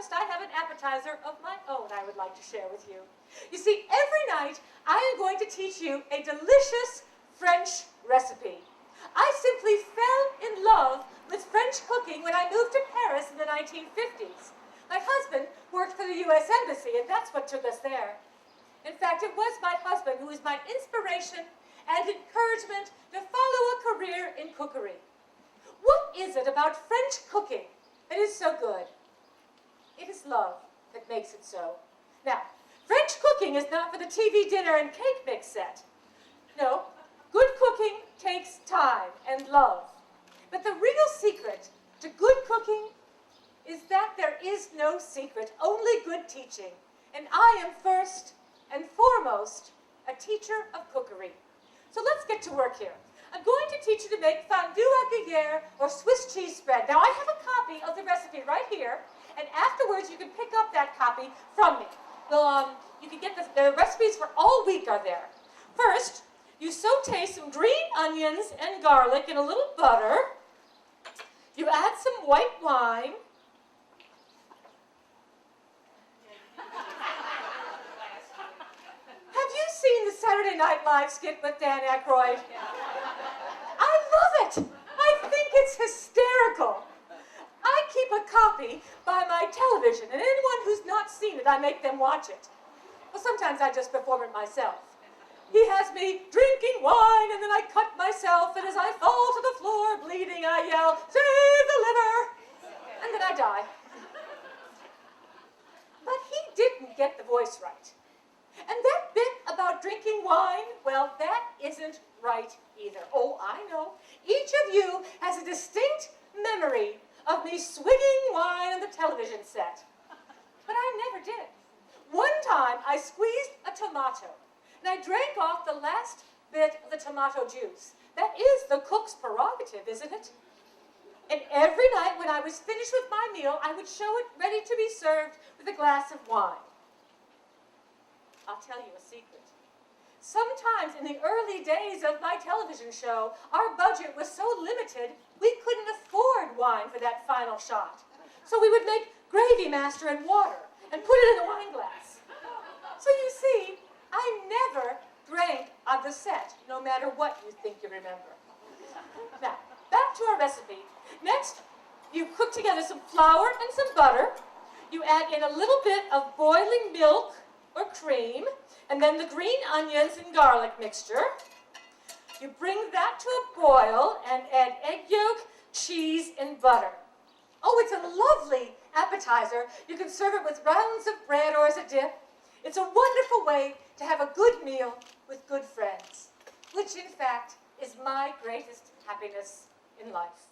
first I have an appetizer of my own I would like to share with you. You see, every night I am going to teach you a delicious French recipe. I simply fell in love with French cooking when I moved to Paris in the 1950s. My husband worked for the U.S. Embassy, and that's what took us there. In fact, it was my husband who was my inspiration and encouragement to follow a career in cookery. What is it about French cooking that is so good? It is love that makes it so. Now, French cooking is not for the TV dinner and cake mix set. No, good cooking takes time and love. But the real secret to good cooking is that there is no secret, only good teaching. And I am first and foremost a teacher of cookery. So let's get to work here. I'm going to teach you to make fondue à Gruyère or Swiss cheese spread. Now I have a copy of the recipe right here, and afterwards you can pick up that copy from me. You can get the recipes for all week are there. First, you saute some green onions and garlic in a little butter. You add some white wine. Have you seen the Saturday Night Live skit with Dan Aykroyd? I love it. I think it's hysterical. I keep a copy by my television, and anyone who's not seen it, I make them watch it. Well, sometimes I just perform it myself. He has me drinking wine, and then I cut myself, and as I fall to the floor bleeding, I yell, "Save the liver!" And then I die. But he didn't get the voice right. And that bit about drinking wine, well, that isn't right either. Oh, I know. Each of you has a distinct memory of me swigging wine on the television set. But I never did. One time, I squeezed a tomato, and I drank off the last bit of the tomato juice. That is the cook's prerogative, isn't it? And every night when I was finished with my meal, I would show it ready to be served with a glass of wine. I'll tell you a secret. Sometimes in the early days of my television show, our budget was so limited, we couldn't afford wine for that final shot. So we would make gravy master and water and put it in the wine glass. So you see, I never drank on the set, no matter what you think you remember. Now, back to our recipe. Next, you cook together some flour and some butter. You add in a little bit of boiling milk or cream, and then the green onions and garlic mixture. You bring that to a boil and add egg yolk, cheese, and butter. Oh, it's a lovely appetizer. You can serve it with rounds of bread or as a dip. It's a wonderful way to have a good meal with good friends, which in fact is my greatest happiness in life.